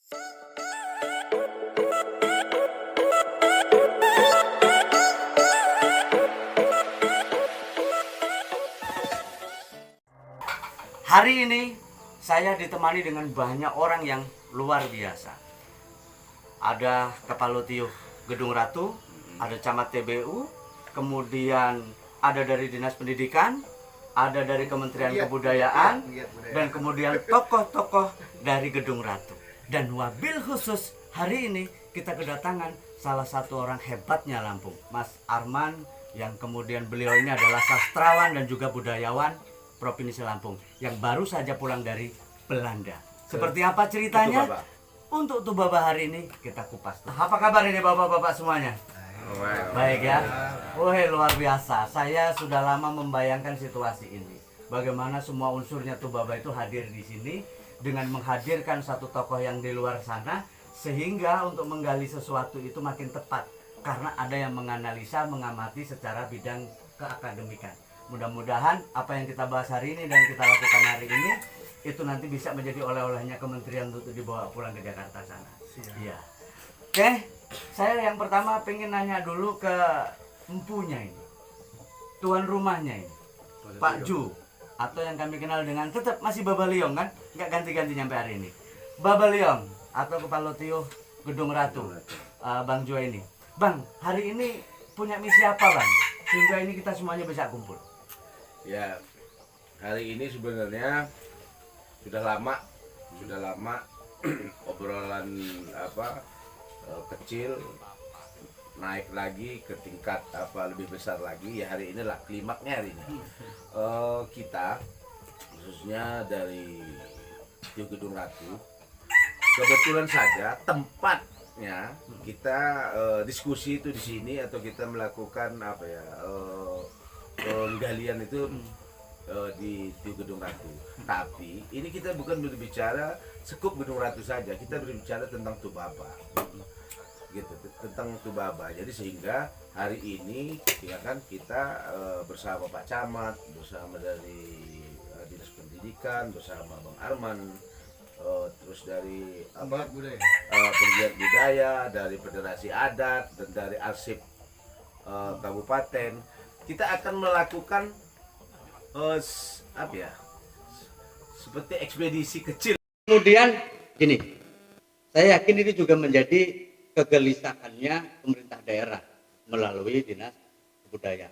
Hari ini saya ditemani dengan banyak orang yang luar biasa. Ada Kepala Tiuh Gedung Ratu, ada Camat TBU, kemudian ada dari Dinas Pendidikan, ada dari Kementerian Kebudayaan, dan kemudian tokoh-tokoh dari Gedung Ratu. Dan wabil khusus hari ini kita kedatangan salah satu orang hebatnya Lampung, Mas Arman, yang kemudian beliau ini adalah sastrawan dan juga budayawan Provinsi Lampung yang baru saja pulang dari Belanda. Seperti apa ceritanya? Untuk Tubaba hari ini kita kupas. Apa kabar ini bapak-bapak semuanya? Baik ya. Wah, luar biasa. Saya sudah lama membayangkan situasi ini. Bagaimana semua unsurnya Tubaba itu hadir di sini dengan menghadirkan satu tokoh yang di luar sana, sehingga untuk menggali sesuatu itu makin tepat karena ada yang menganalisa, mengamati secara bidang keakademikan. Mudah-mudahan apa yang kita bahas hari ini dan kita lakukan hari ini itu nanti bisa menjadi oleh-olehnya kementerian untuk dibawa pulang ke Jakarta sana. Iya. Oke, saya yang pertama pengen nanya dulu ke empunya ini, tuan rumahnya ini, Pak Ju, atau yang kami kenal dengan tetap masih Baba Liong kan, nggak ganti-ganti nyampe hari ini. Baba Liong atau Kepala Tiuh Gedung Ratu, Bang Ju ini. Bang, hari ini punya misi apa bang? Sehingga ini kita semuanya bisa kumpul. Ya, hari ini sebenarnya sudah lama obrolan kecil naik lagi ke tingkat lebih besar lagi. Ya hari inilah klimaknya hari ini. Kita khususnya dari Tiuh Gedung Ratu kebetulan saja tempatnya kita diskusi itu di sini atau kita melakukan penggalian itu di Gedung Ratu. Tapi ini kita bukan berbicara sekup Gedung Ratu saja, kita berbicara tentang Tubaba, gitu, tentang Tubaba. Jadi sehingga hari ini ya kan kita bersama Pak Camat, bersama dari Dinas Pendidikan, bersama Bang Arman, terus dari penggiat budaya, dari Federasi Adat dan dari Arsip Kabupaten. Kita akan melakukan seperti ekspedisi kecil. Kemudian gini, saya yakin ini juga menjadi kegelisahannya pemerintah daerah melalui Dinas Kebudayaan.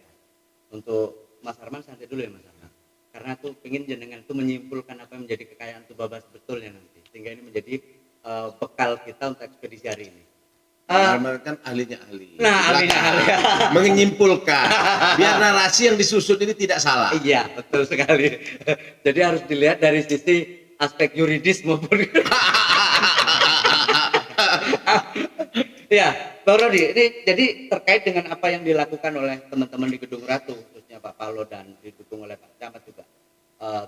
Untuk Mas Arman santai dulu ya Mas Arman, karena tuh pengen jenengan tuh menyimpulkan apa yang menjadi kekayaan Tubaba sebetulnya nanti, sehingga ini menjadi bekal kita untuk ekspedisi hari ini. Kan ahlinya ahli. Nah, ahlinya ahli. Menyimpulkan biar narasi yang disusun ini tidak salah. Iya, betul sekali. Jadi harus dilihat dari sisi aspek yuridis maupun ya, Bang Rodi, ini jadi terkait dengan apa yang dilakukan oleh teman-teman di Gedung Ratu, khususnya Pak Palo dan didukung oleh Pak Camat juga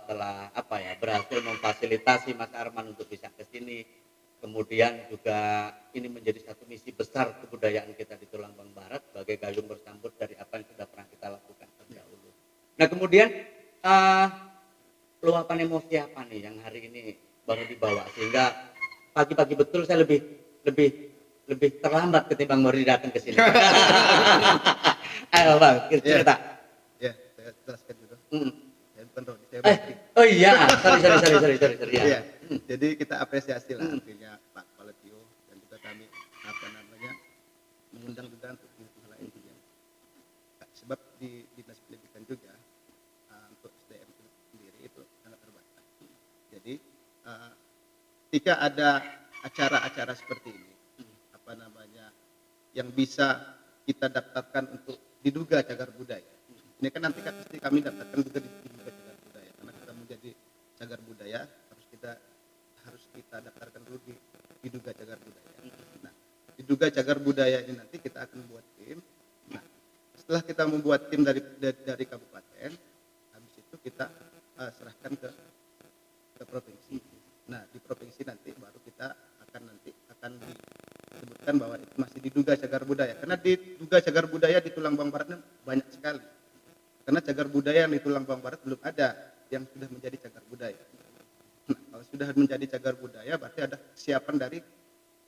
telah berhasil memfasilitasi Mas Arman untuk bisa ke sini. Kemudian juga ini menjadi satu misi besar kebudayaan kita di Tulang Bang Barat sebagai gayung bersambut dari apa yang sudah pernah kita lakukan terdahulu. Nah kemudian luapan emosi apa nih yang hari ini baru dibawa sehingga pagi-pagi betul saya lebih terlambat ketimbang baru datang ke sini. Ayo bang, cerita. Ya, saya jelaskan dulu. Saya bukan Rodi, saya Oh iya, sorry. Iya. Jadi kita apresiasi lah artinya Pak Kepala Tiuh dan juga kami mengundang juga untuk hal ini juga. Sebab di Dinas Pendidikan juga untuk SDM sendiri itu sangat terbatas. Jadi ketika ada acara-acara seperti ini, yang bisa kita daftarkan untuk diduga cagar budaya. Ini kan nanti pasti kami daftarkan juga diduga cagar budaya karena kita menjadi cagar budaya harus kita daftarkan dulu di diduga cagar budaya. Nah, diduga cagar budaya ini nanti kita akan buat tim. Nah, setelah kita membuat tim dari kabupaten, habis itu kita serahkan ke provinsi. Nah, di provinsi nanti baru kita akan disebutkan bahwa itu masih diduga cagar budaya. Karena diduga cagar budaya di Tulang Bang Barat banyak sekali. Karena cagar budaya yang di Tulang Bang Barat belum ada yang sudah menjadi cagar budaya. Nah, kalau sudah menjadi cagar budaya berarti ada kesiapan dari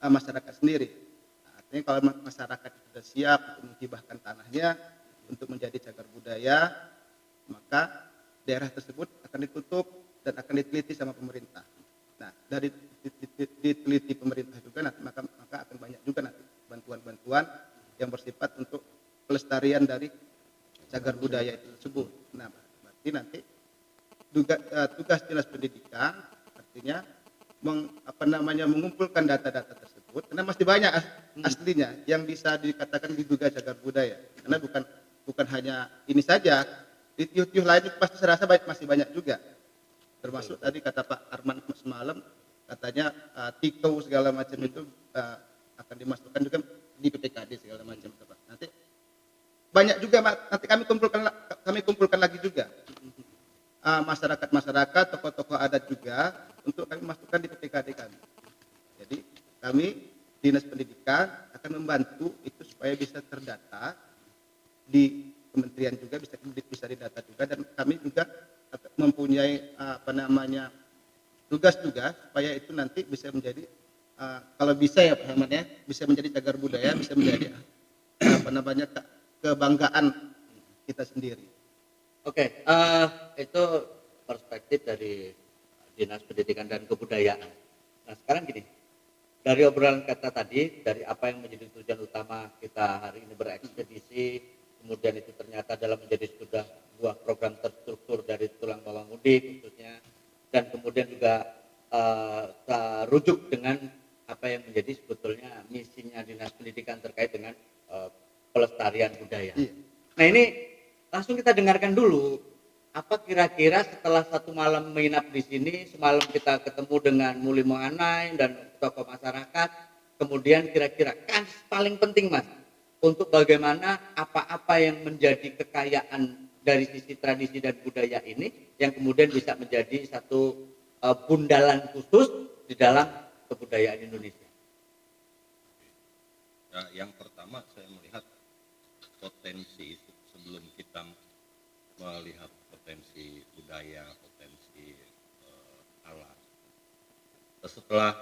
masyarakat sendiri. Nah, artinya kalau masyarakat sudah siap untuk menghibahkan tanahnya untuk menjadi cagar budaya, maka daerah tersebut akan ditutup dan akan diteliti sama pemerintah. Nah, dari diteliti pemerintah juga nanti, maka akan banyak juga nanti bantuan-bantuan yang bersifat untuk pelestarian dari cagar budaya itu tersebut. Nah, berarti nanti tugas dinas pendidikan artinya mengumpulkan data-data tersebut, karena masih banyak aslinya yang bisa dikatakan diduga cagar budaya, karena bukan hanya ini saja, di tiuh-tiuh lain pasti serasa masih banyak juga, termasuk tadi kata Pak Arman semalam katanya tikau segala macam itu akan dimasukkan juga di PPKD segala macam. Nanti banyak juga, nanti kami kumpulkan lagi juga masyarakat, tokoh-tokoh adat juga untuk kami masukkan di PPKD kami. Jadi kami dinas pendidikan akan membantu itu supaya bisa terdata di kementerian juga, bisa didata juga, dan kami juga mempunyai tugas juga supaya itu nanti bisa menjadi kalau bisa ya Pak Ahmad ya, bisa menjadi cagar budaya, bisa menjadi kebanggaan kita sendiri. Oke, itu perspektif dari Dinas Pendidikan dan Kebudayaan. Nah sekarang gini, dari obrolan kata tadi, dari apa yang menjadi tujuan utama kita hari ini berekspedisi, kemudian itu ternyata dalam menjadi sudah buah program terstruktur dari tulang bawang mudik khususnya, dan kemudian juga rujuk dengan apa yang menjadi sebetulnya misinya Dinas Pendidikan terkait dengan pelestarian budaya. Iya. Nah ini langsung kita dengarkan dulu, apa kira-kira setelah satu malam menginap di sini, semalam kita ketemu dengan Muli Moanai dan tokoh masyarakat, kemudian kira-kira kan paling penting Mas, untuk bagaimana apa-apa yang menjadi kekayaan dari sisi tradisi dan budaya ini, yang kemudian bisa menjadi satu bundalan khusus di dalam kebudayaan Indonesia. Nah, yang pertama saya melihat potensi itu sebelum kita melihat potensi budaya, potensi alam. Setelah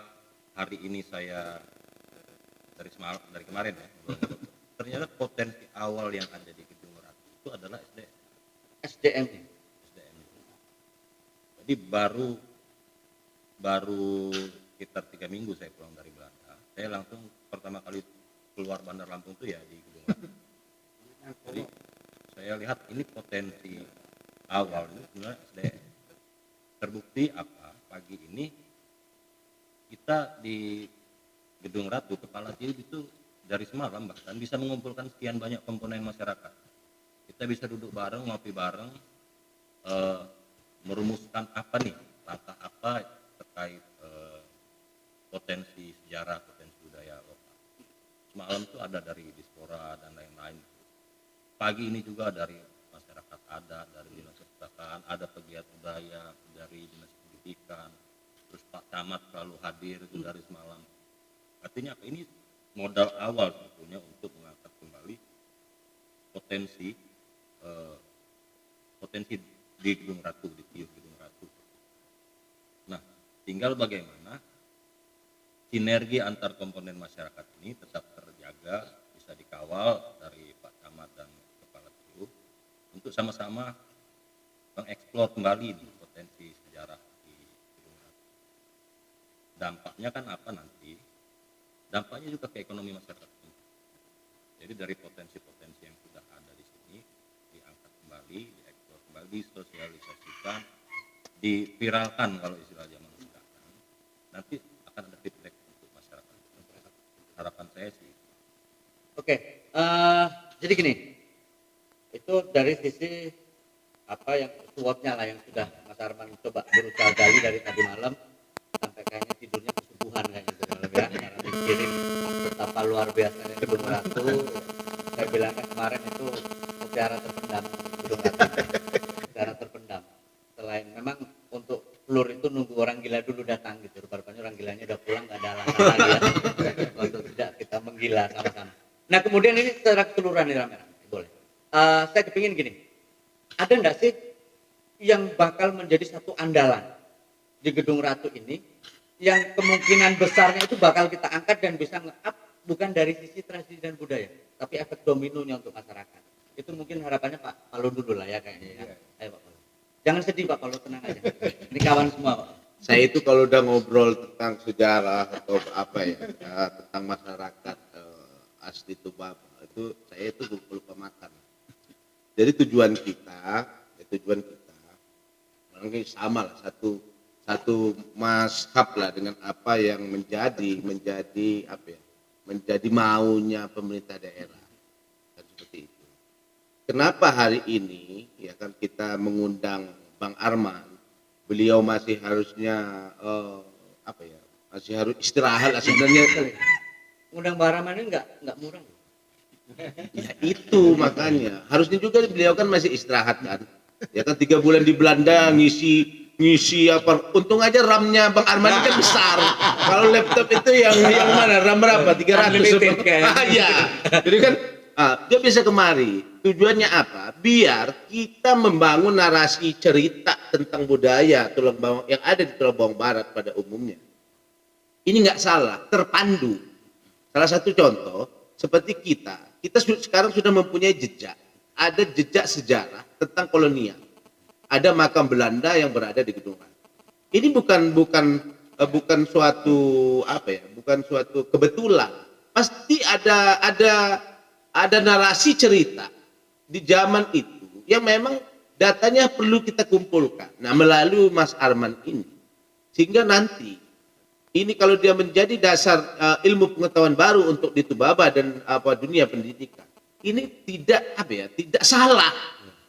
hari ini saya dari kemarin ya, ternyata potensi awal yang ada di Gedung Ratu itu adalah SDM. Jadi baru sekitar 3 minggu saya pulang dari Belanda. Saya langsung pertama kali keluar Bandar Lampung itu ya di Gedung Ratu. Jadi saya lihat ini potensi awal ini sebenarnya SDM. Terbukti apa? Pagi ini kita di Gedung Ratu, Kepala Tiup itu dari semalam bahkan bisa mengumpulkan sekian banyak komponen masyarakat. Kita bisa duduk bareng, ngopi bareng, merumuskan apa nih, langkah apa terkait potensi sejarah, potensi budaya lokal. Semalam itu ada dari diaspora dan lain-lain. Pagi ini juga dari masyarakat adat, dari dinas perpustakaan, ada pegiat budaya dari dinas pendidikan, terus Pak Camat selalu hadir itu dari semalam. Artinya apa? Ini modal awal sebetulnya untuk mengangkat kembali potensi di Gedung Ratu, di Tiup Gedung Ratu. Nah, tinggal bagaimana sinergi antar komponen masyarakat ini tetap terjaga, bisa dikawal dari Pak Camat dan Kepala Tiup untuk sama-sama mengeksplor kembali nih potensi sejarah di Gedung Ratu. Dampaknya kan apa nanti? Dampaknya juga ke ekonomi masyarakat. Jadi dari potensi-potensi yang sudah ada di sini diangkat kembali, dieksplor kembali, disosialisasikan, diviralkan kalau istilah zaman sekarang. Nanti akan ada feedback untuk masyarakat. Harapan saya sih. Oke, jadi gini, itu dari sisi apa yang suapnya lah yang sudah Mas Arman coba berusaha gali dari tadi malam sampai kayaknya tidurnya kesubuhan kayaknya gitu malam ya, karena mikirin betapa luar biasanya Gedung Ratu. Saya bilangnya kemarin itu secara terpendam Gedung Ratu, secara terpendam. Selain memang untuk Flur itu nunggu orang gila dulu datang gitu, rupanya orang gilanya udah pulang, nggak ada alasan lagi ya untuk tidak kita menggila sama-sama. Nah kemudian ini secara keseluruhan nih rame-rame, boleh. Saya kepingin gini, ada nggak sih yang bakal menjadi satu andalan di Gedung Ratu ini yang kemungkinan besarnya itu bakal kita angkat dan bisa nge-up bukan dari sisi tradisi dan budaya, tapi efek dominonya untuk masyarakat. Itu mungkin harapannya Pak Palu dulu lah ya kayaknya ya. Ayo Pak Palu. Jangan sedih Pak Palu, tenang aja. Ini kawan semua Pak. Saya itu kalau udah ngobrol tentang sejarah atau apa ya, tentang masyarakat asli Tubaba itu saya itu lupa makan. Jadi tujuan kita mungkin sama lah, satu mazhab lah dengan apa yang menjadi apa ya, menjadi maunya pemerintah daerah, dan seperti itu. Kenapa hari ini ya kan kita mengundang Bang Arman? Beliau masih harusnya apa ya, masih harus istirahat lah sebenarnya. Undang Baraman ini nggak murah. Ya itu makanya harusnya juga beliau kan masih istirahat kan. Ya kan 3 bulan di Belanda ngisi apa? Untung aja RAM-nya Bang Arman ini kan besar. Kalau laptop itu yang mana? RAM berapa? 300 Unlimited, kan? Ya. Jadi kan dia bisa kemari. Tujuannya apa? Biar kita membangun narasi cerita tentang budaya tulang bawang yang ada di Tulang Bawang Barat pada umumnya. Ini nggak salah, terpandu. Salah satu contoh seperti kita sekarang sudah mempunyai jejak. Ada jejak sejarah tentang kolonial. Ada makam Belanda yang berada di Gedung Ratu. Ini bukan suatu apa ya? Bukan suatu kebetulan. Pasti ada narasi cerita di zaman itu yang memang datanya perlu kita kumpulkan. Nah, melalui Mas Arman ini, sehingga nanti ini kalau dia menjadi dasar ilmu pengetahuan baru untuk di Tubaba dan dunia pendidikan, ini tidak salah.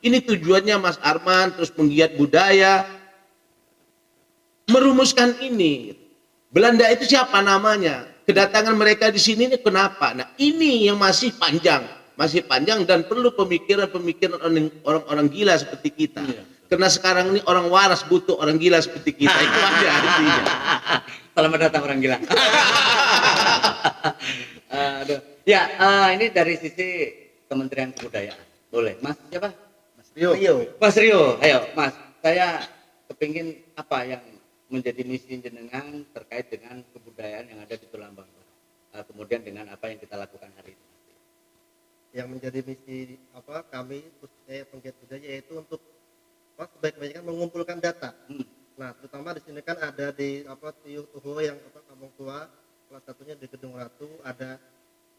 Ini tujuannya Mas Arman, terus penggiat budaya merumuskan ini. Belanda itu siapa namanya? Kedatangan mereka di sini ini kenapa? Nah, ini yang masih panjang dan perlu pemikiran orang-orang gila seperti kita. Karena sekarang ini orang waras butuh orang gila seperti kita. Itu aja artinya. Selamat datang orang gila. Aduh. Ya, ini dari sisi Kementerian Kebudayaan. Boleh, Mas siapa? Mas Rio. Mas Rio, ayo Mas. Saya kepingin apa yang menjadi misi jenengan terkait dengan kebudayaan yang ada di Tulang Bawang Barat. Kemudian dengan apa yang kita lakukan hari ini. Yang menjadi misi kami khususnya penggiat budaya yaitu untuk sebaik-baiknya mengumpulkan data. Nah, terutama di sini kan ada di Tiuh Tuho yang kampung tua, salah satunya di Gedung Ratu ada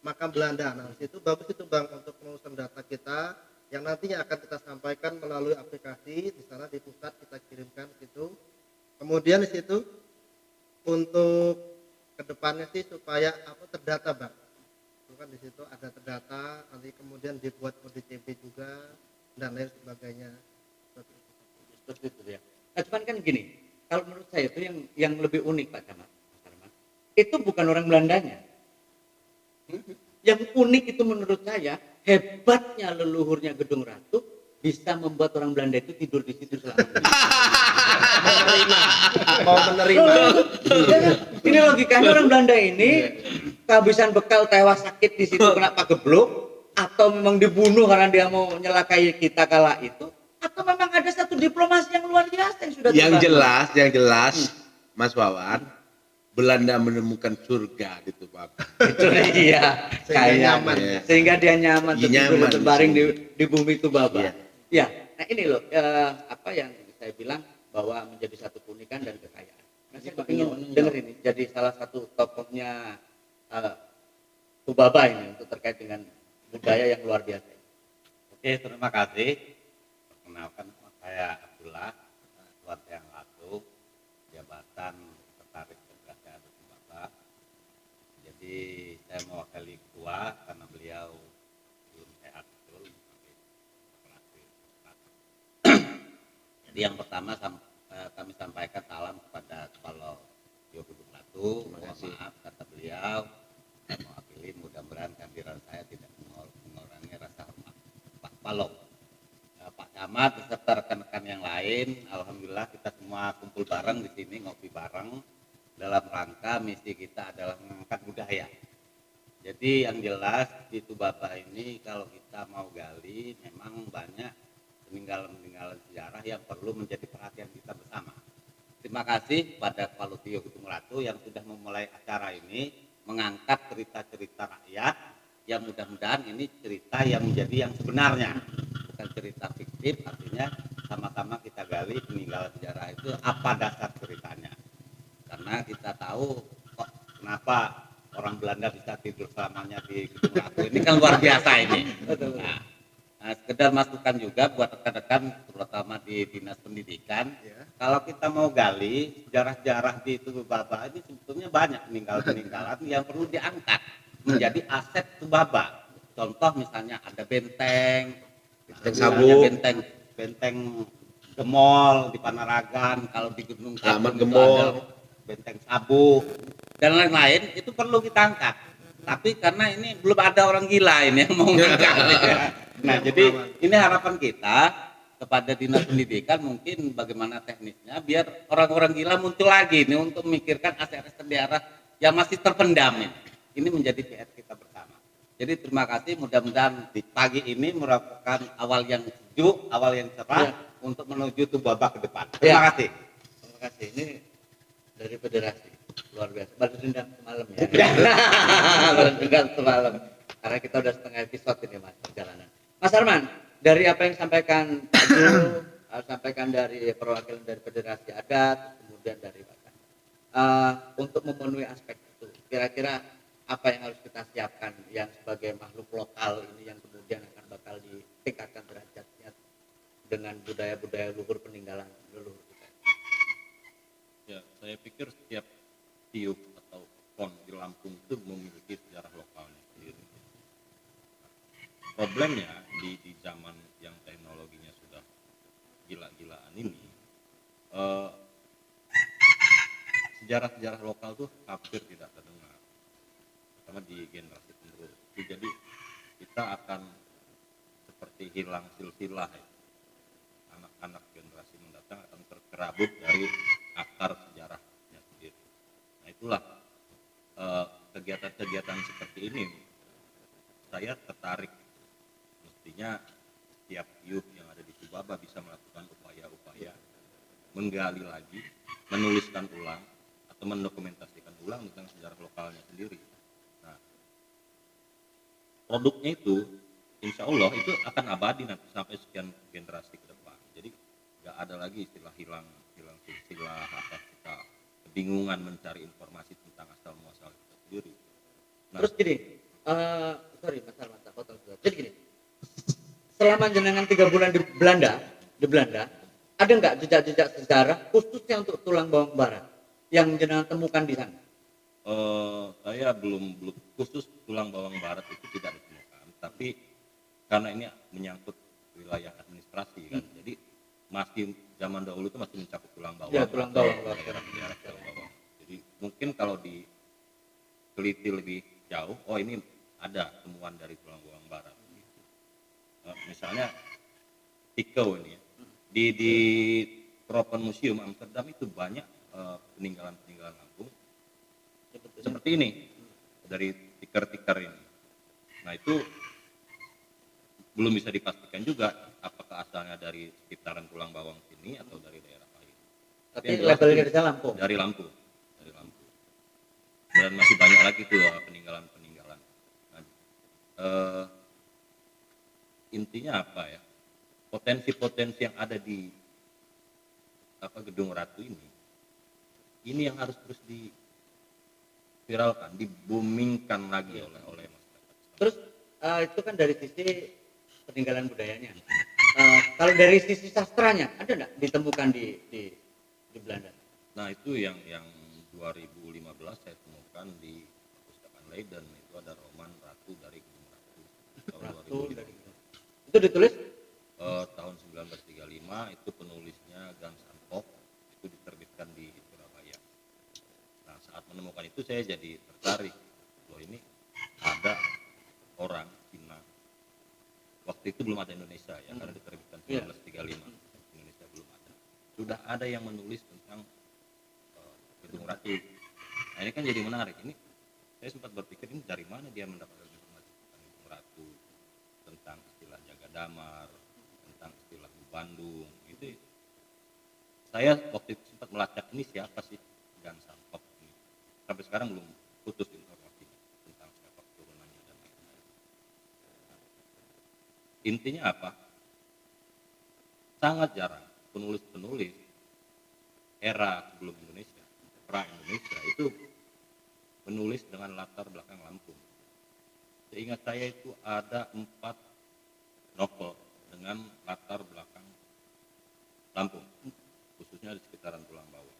makam Belanda. Nah, di situ bagus itu Bang untuk pengurusan data kita yang nantinya akan kita sampaikan melalui aplikasi di sana di pusat kita kirimkan situ. Kemudian di situ untuk kedepannya sih supaya terdata Bang. Itu kan di situ ada terdata, nanti kemudian dibuat ODCB juga dan lain sebagainya. Seperti itu ya. Nah, cuman kan gini, kalau menurut saya itu yang lebih unik Pak Camat, itu bukan orang Belandanya. Yang unik itu menurut saya hebatnya leluhurnya Gedung Ratu bisa membuat orang Belanda itu tidur di situ selama Mau menerima. Ini logikanya orang Belanda ini kehabisan bekal tewas sakit di situ kena pagebluk atau memang dibunuh karena dia mau nyelakai kita kala itu atau memang ada satu diplomasi yang luar biasa yang sudah yang jelas Mas Wawan, Belanda menemukan surga di Tubaba. Itu iya, sehingga dia nyaman terbaring di bumi Tubaba. Ya, nah ini loh apa yang saya bilang bahwa menjadi satu keunikan dan kekayaan. Nah, saya ingin dengar ini jadi salah satu tokohnya Tubaba ini untuk terkait dengan budaya yang luar biasa. Oke, terima kasih. Perkenalkan saya Abdullah, Tuan Yang Ratu, jabatan Sekretaris Kerajaan Tubaba. Jadi saya mewakili ketua karena beliau belum sehat betul. Jadi yang pertama kami sampaikan salam kepada Kepala Tiuh Gedung Ratu. Mohon maaf kata beliau, saya mewakili, mudah-mudahan kehadiran saya tidak mengurangi rasa hormat Pak Palong. Pak Camat beserta rekan-rekan yang lain, alhamdulillah kita semua kumpul bareng di sini, ngopi bareng dalam rangka misi kita adalah mengangkat budaya. Jadi yang jelas di Tubaba ini kalau kita mau gali memang banyak peninggalan-peninggalan sejarah yang perlu menjadi perhatian kita bersama. terima kasih pada Palutio Gedung Ratu yang sudah memulai acara ini, mengangkat cerita-cerita rakyat yang mudah-mudahan ini cerita yang menjadi yang sebenarnya, bukan cerita fiktif. Artinya sama-sama kita gali peninggalan sejarah itu apa dasar ceritanya, karena kita tahu kok kenapa orang Belanda bisa tidur selamanya di Gedung Ratu, ini kan luar biasa ini. Nah, sekedar masukan juga buat rekan-rekan terutama di Dinas Pendidikan, kalau kita mau gali sejarah-sejarah di Tugu Baba ini sebetulnya banyak peninggalan-peninggalan yang perlu diangkat menjadi aset Tubaba. Contoh misalnya ada benteng, benteng Gemol di Panaragan, kalau di Gunung Kidul itu ada benteng Sabu dan lain-lain, itu perlu kita angkat. Tapi karena ini belum ada orang gila ini yang mau ngangkat. Nah, jadi ini harapan kita kepada Dinas Pendidikan, mungkin bagaimana teknisnya biar orang-orang gila muncul lagi nih untuk memikirkan aset-aset sejarah yang masih terpendam ini. Ini menjadi PR kita bersama. Jadi terima kasih, mudah-mudahan di pagi ini merupakan awal yang sejuk, awal yang cerah untuk menuju Tubaba ke depan. Terima kasih. Terima kasih. Ini dari federasi luar biasa. Baru dendam semalam ya. Baru dendam semalam. Karena kita udah setengah episode ini mas perjalanan. Mas Arman, dari apa yang disampaikan Pak Guru, sampaikan dari perwakilan dari Federasi Adat, kemudian dari Bapak, untuk memenuhi aspek itu, kira-kira apa yang harus kita siapkan yang sebagai makhluk lokal ini yang kemudian akan bakal ditingkatkan derajatnya dengan budaya-budaya luhur peninggalan leluhur kita. Ya, saya pikir setiap tiup atau pon di Lampung itu memiliki sejarah lokalnya sendiri. Problemnya di zaman yang teknologinya sudah gila-gilaan ini, sejarah-sejarah lokal tuh hampir tidak terdengar, terutama di generasi penerus. Jadi kita akan seperti hilang silsilah ya. Anak-anak generasi mendatang akan terkerabut dari akar sejarahnya sendiri. Nah itulah kegiatan-kegiatan seperti ini saya tertarik. Mestinya setiap youth yang ada di Tubaba bisa melakukan upaya-upaya menggali lagi, menuliskan ulang atau mendokumentasikan ulang tentang sejarah lokalnya sendiri. Nah, produknya itu insya Allah itu akan abadi nanti sampai sekian generasi ke depan. Jadi nggak ada lagi istilah hilang silsilah atau kita kebingungan mencari informasi tentang asal muasal kita sendiri. Nah, Terus gini, sorry Mas Arman, potong dulu. Jadi gini, selama jenengan 3 bulan di Belanda, ada nggak jejak-jejak sejarah khususnya untuk tulang bawang barat yang jenengan temukan di sana? Saya belum khusus tulang bawang barat itu tidak ditemukan, tapi karena ini menyangkut wilayah administrasi kan, jadi masih zaman dahulu itu masih mencakup tulang bawang. Ya, tulang bawang. Daerah tulang bawang. Jadi mungkin kalau diteliti lebih jauh, oh ini ada temuan dari tulang bawang barat. Misalnya Tikau ini ya. Di Tropen Museum Amsterdam itu banyak peninggalan-peninggalan Lampung seperti ini dari tikar-tikar ini. Nah itu belum bisa dipastikan juga apakah asalnya dari sekitaran tulang bawang sini atau dari daerah lain. Tapi labelnya dari Lampung. Dari Lampung. Dan masih banyak lagi tuh peninggalan-peninggalan. Nah, intinya apa ya? Potensi-potensi yang ada di Gedung Ratu ini yang harus terus diviralkan, diboomingkan lagi oleh masyarakat. Terus itu kan dari sisi peninggalan budayanya. Kalau dari sisi sastranya ada nggak ditemukan di Belanda? Nah itu yang 2015 saya temukan di perpustakaan Leiden, itu ada roman Ratu dari Gedung Ratu tahun 2015. Itu ditulis tahun 1935, itu penulisnya Gang Sanpok, itu diterbitkan di Surabaya. Nah saat menemukan itu saya jadi tertarik, loh ini ada orang Cina, waktu itu belum ada Indonesia ya, karena diterbitkan 1935, Indonesia belum ada, sudah ada yang menulis tentang Gedung Ratu. Nah ini kan jadi menarik, ini saya sempat berpikir ini dari mana dia mendapatkan informasi tentang Gedung Ratu, tentang istilah Jaga Damar, tentang istilah Bandung. Itu saya waktu itu sempat melacak ini siapa sih Gan Sangkop ini. Sampai sekarang belum putus informasinya tentang siapa turunannya dan lain-lain. Intinya apa? Sangat jarang penulis-penulis era sebelum Indonesia, pra Indonesia itu menulis dengan latar belakang Lampung. Seingat saya itu ada 4 novel dengan latar belakang Lampung, khususnya di sekitaran Tulang Bawah.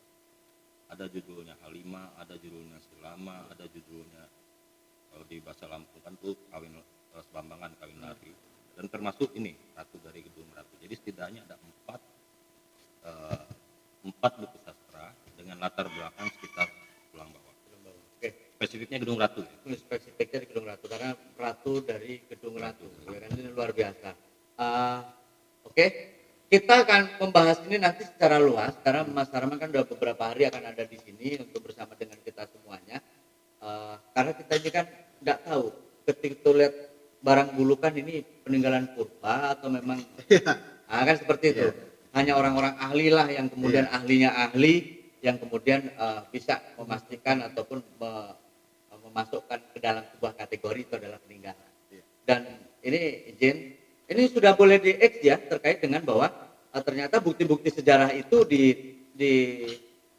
Ada judulnya Halimah, ada judulnya Silama, ada judulnya kalau di bahasa Lampung kan tuh kawin Sebambangan, kawin lari, dan termasuk ini Ratu dari Gedung Ratu. Jadi setidaknya ada 4 buku sastra dengan latar belakang sekitar Tulang Bawah. Oke. Spesifiknya Gedung Ratu ya. Spesifiknya di Gedung Ratu karena Ratu dari Gedung Ratu, ya kan, ini luar biasa. Oke, kita akan membahas ini nanti secara luas karena Mas Harman kan udah beberapa hari akan ada di sini untuk bersama dengan kita semuanya. Karena kita ini kan nggak tahu ketika lihat barang bulukan ini peninggalan purba atau memang kan seperti itu. Hanya orang-orang ahli lah yang kemudian ahlinya ahli yang kemudian bisa memastikan ataupun memasukkan ke dalam sebuah kategori itu adalah peninggalan. Dan ini izin, ini sudah boleh di-X ya terkait dengan bahwa ternyata bukti-bukti sejarah itu di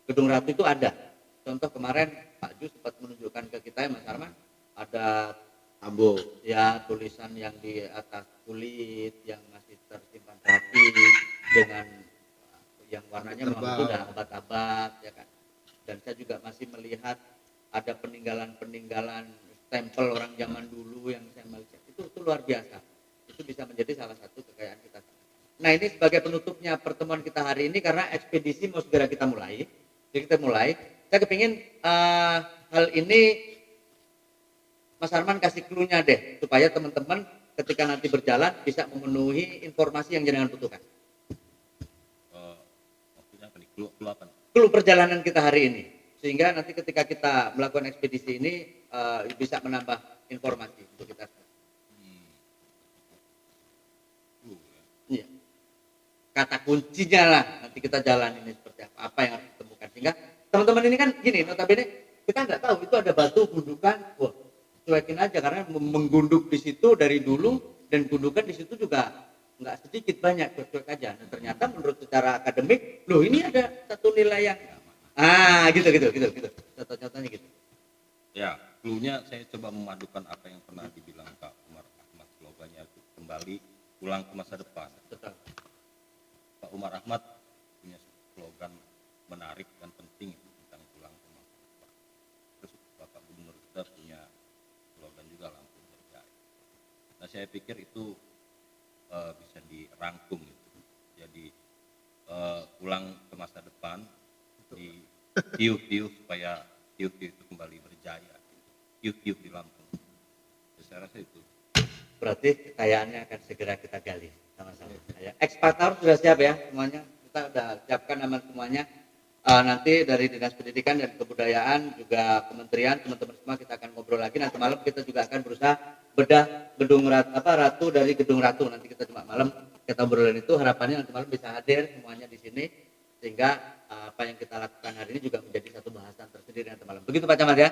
Gedung Ratu itu ada. Contoh kemarin Pak Ju sempat menunjukkan ke kita ya Mas Arman, ada Ambo. ya tulisan yang di atas kulit yang masih tersimpan rapi dengan yang warnanya memang itu udah abad-abad ya kan. Dan saya juga masih melihat ada peninggalan-peninggalan stempel orang zaman dulu yang saya melihat itu luar biasa. Itu bisa menjadi salah satu kekayaan kita. Nah ini sebagai penutupnya pertemuan kita hari ini karena ekspedisi mau segera kita mulai. Jadi kita mulai. Saya kepingin hal ini Mas Arman kasih clue-nya deh supaya teman-teman ketika nanti berjalan bisa memenuhi informasi yang jenengan butuhkan. Maksudnya apa nih? Clue apa nih? Clue perjalanan kita hari ini. Sehingga nanti ketika kita melakukan ekspedisi ini bisa menambah informasi untuk kita. Iya. Kata kuncinya lah nanti kita jalan ini seperti apa yang harus ditemukan. Sehingga teman-teman ini kan gini, notabene kita nggak tahu itu ada batu gundukan, wah cuekin aja karena menggunduk di situ dari dulu dan gundukan di situ juga nggak sedikit banyak cuek aja. Nah, ternyata menurut secara akademik, loh ini ada satu nilai yang gitu. Contoh-contohnya gitu. Ya, clue-nya saya coba memadukan apa yang pernah dibilang Pak Umar Ahmad, slogannya itu kembali pulang ke masa depan. Betul. Pak Umar Ahmad punya slogan menarik dan penting tentang pulang ke masa depan. Terus Bapak Gubernur kita punya slogan juga Lampung Berjaya. Nah saya pikir itu bisa dirangkum gitu. Jadi pulang ke masa depan di tiup-tiup supaya tiup-tiup itu kembali berjaya. Tiup-tiup di Lampung. Saya rasa itu. Berarti kekayaannya akan segera kita gali sama-sama. Ya. Ekspektor sudah siap ya semuanya. Kita sudah siapkan nama semuanya. Nanti dari Dinas Pendidikan dan Kebudayaan juga Kementerian, teman-teman semua kita akan ngobrol lagi. Nanti malam kita juga akan berusaha bedah Gedung Ratu dari Gedung Ratu. Nanti kita cuma malam kita obrolin itu. Harapannya nanti malam bisa hadir semuanya di sini sehingga apa yang kita lakukan hari ini juga menjadi satu bahasan tersendiri nanti malam. Begitu Pak Camat ya?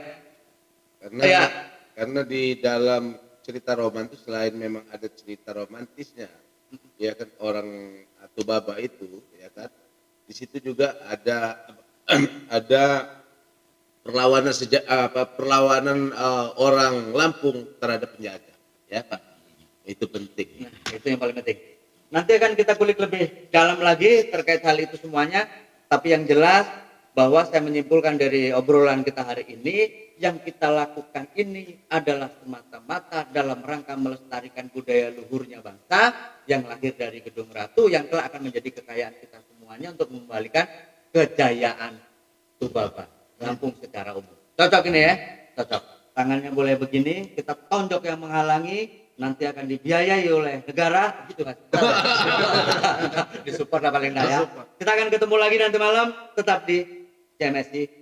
Karena di dalam cerita roman itu selain memang ada cerita romantisnya, ya kan orang Atubaba itu, ya kan, di situ juga ada perlawanan orang Lampung terhadap penjajah, ya Pak. Itu penting. Nah, itu yang paling penting. Nanti akan kita kulik lebih dalam lagi terkait hal itu semuanya. Tapi yang jelas bahwa saya menyimpulkan dari obrolan kita hari ini, yang kita lakukan ini adalah semata-mata dalam rangka melestarikan budaya luhurnya bangsa yang lahir dari Gedung Ratu, yang kelak akan menjadi kekayaan kita semuanya untuk mengembalikan kejayaan Tubaba Lampung secara umum. Cocok ini ya? Cocok. Tangannya boleh begini, kita tonjok yang menghalangi, nanti akan dibiayai oleh negara, gitu Mas. Disupport lah paling enggak ya. Kita akan ketemu lagi nanti malam, tetap di CMSI